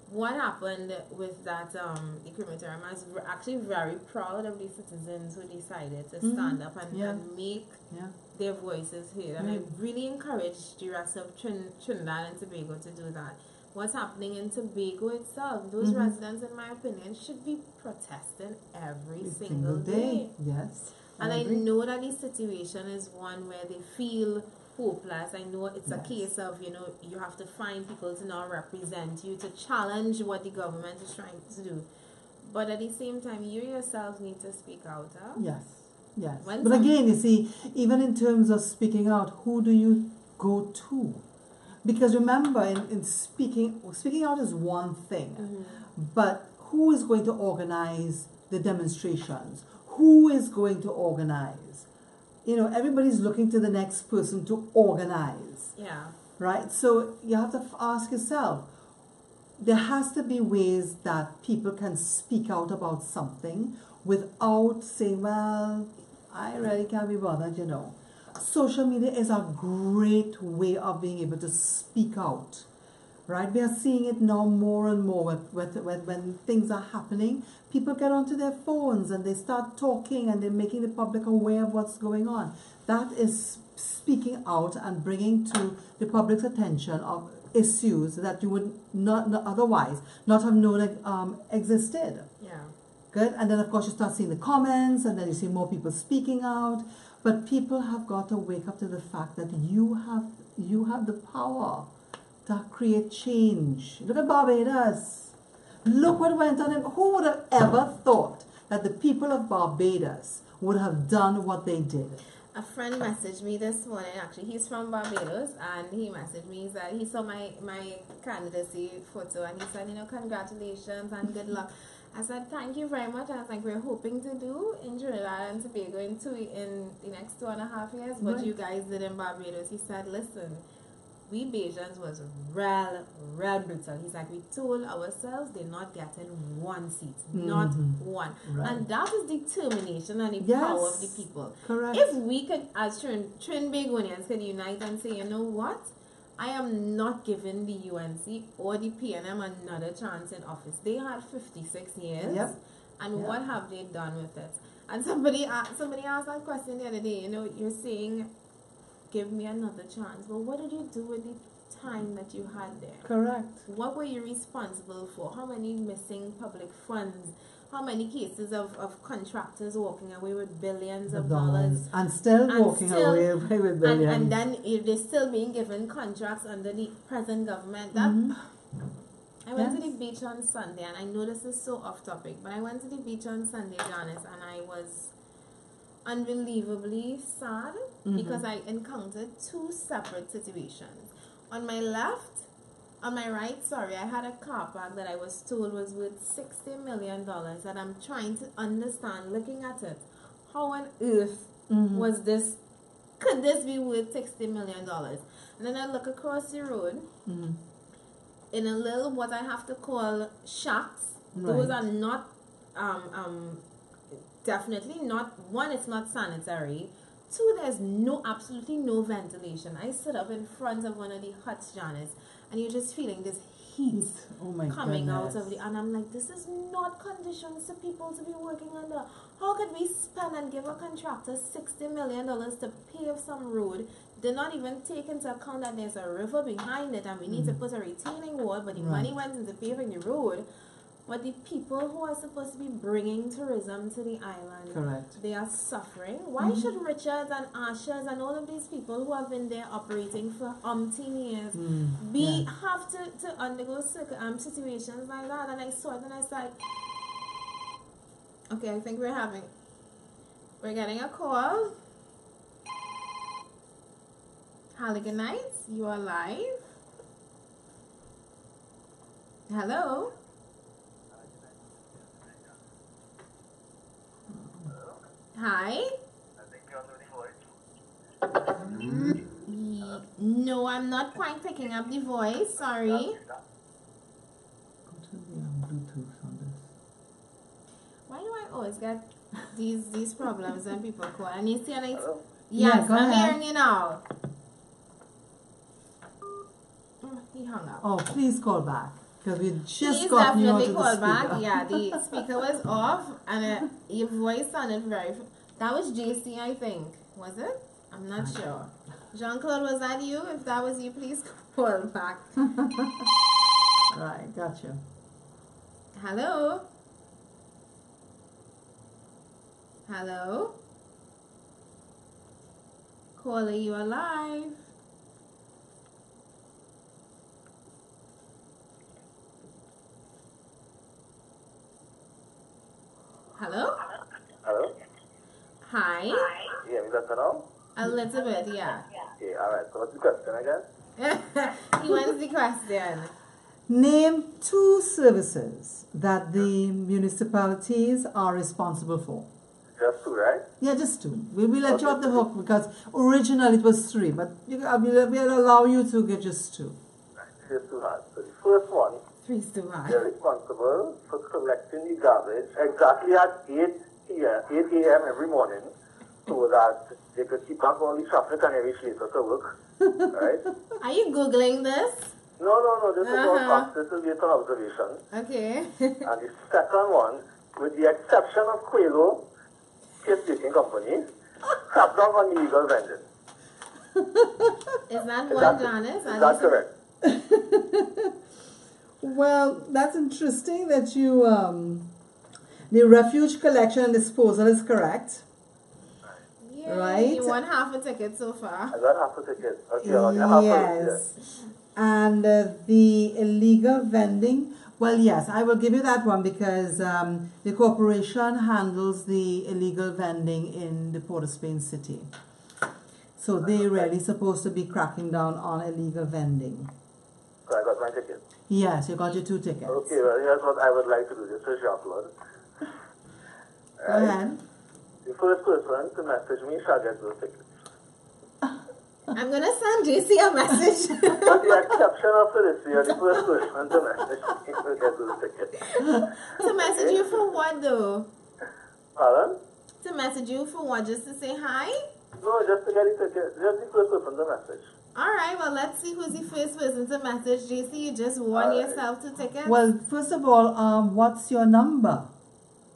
what happened with that, the crematorium, I was actually very proud of the citizens who decided to stand up and make their voices heard. And I really encourage the rest of Trinidad and Tobago to do that. What's happening in Tobago itself, those residents, in my opinion, should be protesting every single day. Yes. And I know that the situation is one where they feel hopeless. I know it's a case of, you have to find people to now represent you, to challenge what the government is trying to do. But at the same time, you yourself need to speak out. Huh? Yes. But again, you see, even in terms of speaking out, who do you go to? Because remember, in speaking out is one thing, but who is going to organize the demonstrations? Who is going to organize? Everybody's looking to the next person to organize. Yeah. Right? So you have to ask yourself, there has to be ways that people can speak out about something without saying, well, I really can't be bothered, Social media is a great way of being able to speak out. Right? We are seeing it now more and more when things are happening. People get onto their phones and they start talking and they're making the public aware of what's going on. That is speaking out and bringing to the public's attention of issues that you would not otherwise not have known existed. Yeah. Good? And then, of course, you start seeing the comments and then you see more people speaking out. But people have got to wake up to the fact that you have the power to create change. Look at Barbados. Look what went on. Who would have ever thought that the people of Barbados would have done what they did? A friend messaged me this morning, actually. He's from Barbados, and he messaged me. He said he saw my candidacy photo, and he said, congratulations and good luck. I said, thank you very much. I was like, we're hoping to do in Trinidad and Tobago in the next 2.5 years, what Right. you guys did in Barbados. He said, listen, we Bajans was real brutal. He's like, we told ourselves they're not getting one seat, not one. Right. And that is determination and the Yes. power of the people. Correct. If we could, as Trinbagonians, could unite and say, you know what? I am not giving the UNC or the PNM another chance in office. They had 56 years. Yep. And Yep. what have they done with it? And somebody asked that question the other day. You're saying, give me another chance. But what did you do with the time that you had there? Correct. What were you responsible for? How many missing public funds? How many cases of contractors walking away with billions of dollars? And still walking away with billions. And then if they're still being given contracts under the present government. I went to the beach on Sunday, and I know this is so off topic, but I went to the beach on Sunday, Janice, and I was unbelievably sad because I encountered two separate situations. On my right, I had a car park that I was told was worth $60 million, and I'm trying to understand, looking at it, how on earth was this, could this be worth $60 million? And then I look across the road, in a little, what I have to call shacks. Right. Those are not, definitely not, one, it's not sanitary. Two, there's absolutely no ventilation. I stood up in front of one of the huts, Janice, and you're just feeling this heat coming out of and I'm like, this is not conditions for people to be working under. How could we spend and give a contractor $60 million to pave some road? They're not even take into account that there's a river behind it and we need to put a retaining wall, but the money went into paving the road. But the people who are supposed to be bringing tourism to the island, they are suffering. Why should Richards and Ashers and all of these people who have been there operating for umpteen years have to undergo situations like that? And I saw it and I said, okay, I think we're getting a call. Halligan Nights, you are live. Hello. Hi. I think you're on the voice. No, I'm not quite picking up the voice. Sorry. Go to the Bluetooth on this. Why do I always get these problems when people call? And you see, like, Hello? yes, Yeah, I'm ahead. hearing you now. He hung up. Oh, please call back. Because we just Please got you onto definitely the call speaker. back. Yeah, the speaker was off and your voice sounded very... That was JC, I think. Was it? I'm not sure. Jean-Claude, was that you? If that was you, please call back. Right, got you. Hello? Hello? Caller, you are live. Hello? Hello? Hi? You hear me better now? A little bit, yeah. Okay, alright. So what's the question again? He wants the question. Name 2 services that the municipalities are responsible for. Just 2, right? Yeah, just 2. We will let you off the hook because originally it was 3, but we'll allow you to get just 2. Right. Here's 2 hard. So the first one, 3's too hard. they're responsible for collecting the garbage exactly at 8 a.m. every morning so that they could keep back all the traffic and every later to work. Right? Are you Googling this? No, this is all fact. This is based on observation. Okay. And the second one, with the exception of Quelo, case baking company, crack down on illegal vending. Is that Is one, that, Janice? is that correct? Well, that's interesting that you, the refuge collection and disposal is correct. Yeah, Right. You won half a ticket so far. I got half a ticket. Okay, I'll get half a ticket. Yes. And the illegal vending, Well, yes, I will give you that one because the corporation handles the illegal vending in the Port of Spain city. So they're really supposed to be cracking down on illegal vending. So I got my ticket. Yes, you got your 2 tickets. Okay, well, here's what I would like to do. This is Jean-Claude. Go ahead. The first person to message me shall get those tickets. I'm gonna send JC a message. With the exception of Felicia, the first person to message me will get those tickets. To message you for what though? Pardon? To message you for what? Just to say hi? No, just to get the ticket. Just the first person to message. Alright, well let's see who's the first person to message. JC, you just won yourself 2 tickets. Well, first of all, what's your number?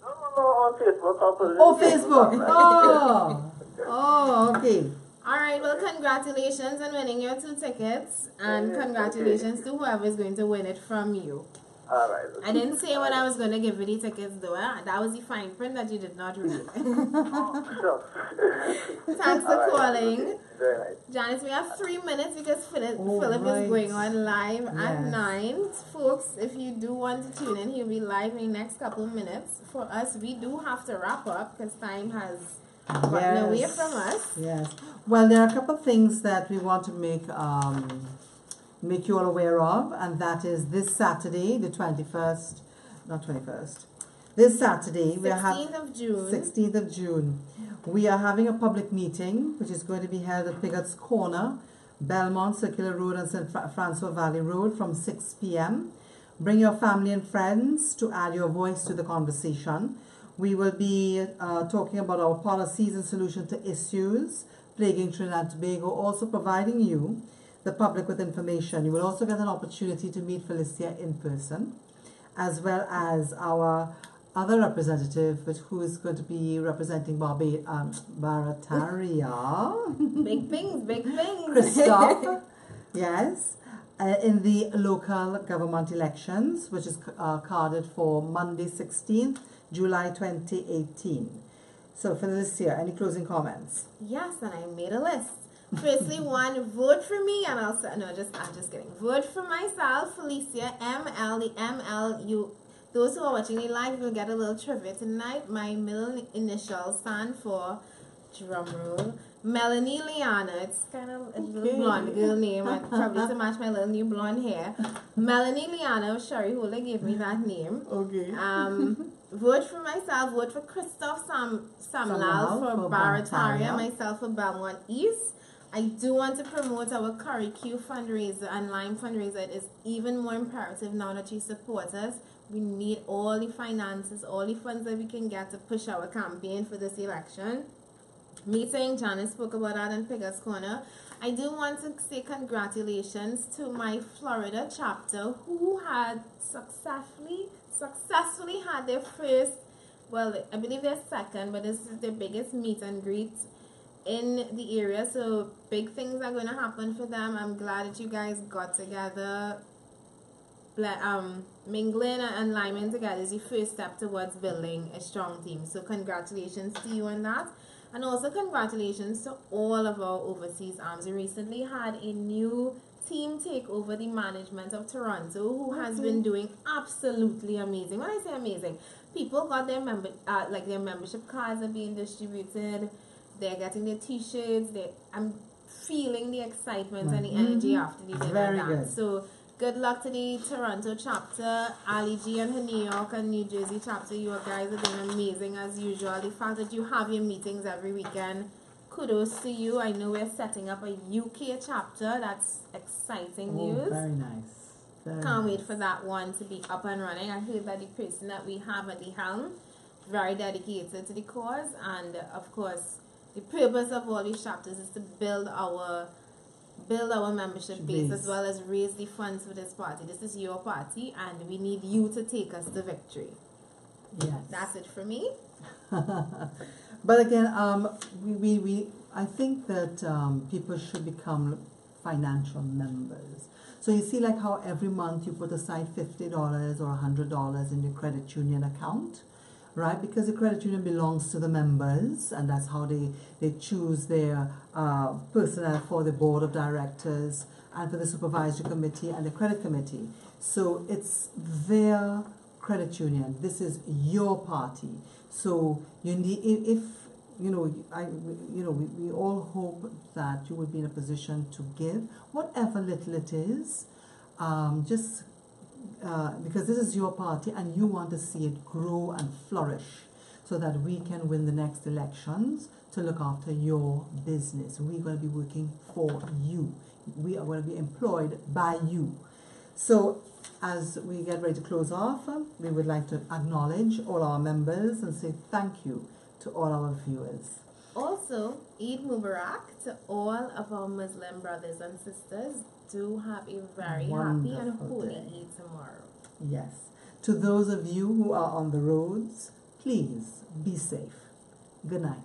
No, on Facebook. I'll put it Oh, in Facebook. Oh, oh, okay. Alright, well congratulations on winning your 2 tickets. And congratulations to whoever is going to win it from you. Alright. I didn't say when I was going to give you the tickets though. That was the fine print that you did not read. Sure. Thanks for calling. Very nice. Janice, we have 3 minutes because Philip right. is going on live at Yes. 9. Folks, if you do want to tune in, he'll be live in the next couple of minutes. For us, we do have to wrap up because time has gotten away from us. Yes. Well, there are a couple of things that we want to make you all aware of, and that is this Saturday, the 21st, not 21st, this Saturday, 16th of June. 16th of June, we are having a public meeting, which is going to be held at Pigot's Corner, Belmont Circular Road and St. Francois Valley Road from 6 p.m. Bring your family and friends to add your voice to the conversation. We will be talking about our policies and solutions to issues plaguing Trinidad and Tobago, also providing you, the public, with information. You will also get an opportunity to meet Felicia in person, as well as our other representative, who is going to be representing Barataria. Big things, big things. Christoph, yes, in the local government elections, which is carded for Monday 16th, July 2018. So Felicia, any closing comments? Yes, and I made a list. Firstly, one, vote for me, and I'm just kidding. Vote for myself, Felicia, ML, the ML. Those who are watching me live will get a little trivia tonight. My middle initials stand for, drumroll, Melanie Liana. It's kind of a little blonde girl name, and probably to match my little new blonde hair. Melanie Liana, Sherry Hola gave me that name. Okay. Vote for myself, vote for Christoph Samlal for Barataria, myself for Belmont East. I do want to promote our Curry Q fundraiser and Lime fundraiser. It is even more imperative now that you support us. We need all the finances, all the funds that we can get to push our campaign for this election. Meeting, Janice spoke about that in Pigot's Corner. I do want to say congratulations to my Florida chapter, who had successfully had their first, well, I believe their second, but this is their biggest meet and greet in the area. So big things are going to happen for them. I'm glad that you guys got together. Mingling and liming together is the first step towards building a strong team. So congratulations to you on that. And also congratulations to all of our overseas arms. We recently had a new team take over the management of Toronto, who has been doing absolutely amazing. When I say amazing, people got their their membership cards are being distributed. They're getting their t-shirts. I'm feeling the excitement and the energy after the dinner dance. So good luck to the Toronto chapter, Ali G and her New York and New Jersey chapter. You guys are doing amazing as usual. The fact that you have your meetings every weekend, kudos to you. I know we're setting up a UK chapter. That's exciting news. Very nice. Can't wait for that one to be up and running. I heard that the person that we have at the helm, very dedicated to the cause, and of course the purpose of all these chapters is to build our membership base, as well as raise the funds for this party. This is your party, and we need you to take us to victory. Yes. That's it for me. But again, I think that people should become financial members. So you see, like how every month you put aside $50 or $100 in your credit union account, right? Because the credit union belongs to the members, and that's how they choose their personnel for the board of directors and for the supervisory committee and the credit committee. So it's their credit union. This is your party. So you need, if you know, we all hope that you will be in a position to give whatever little it is, just because this is your party and you want to see it grow and flourish so that we can win the next elections to look after your business. We're going to be working for you. We are going to be employed by you. So as we get ready to close off, we would like to acknowledge all our members and say thank you to all our viewers. Also, Eid Mubarak to all of our Muslim brothers and sisters. Do have a very happy and holy Eid tomorrow. Yes. To those of you who are on the roads, please be safe. Good night.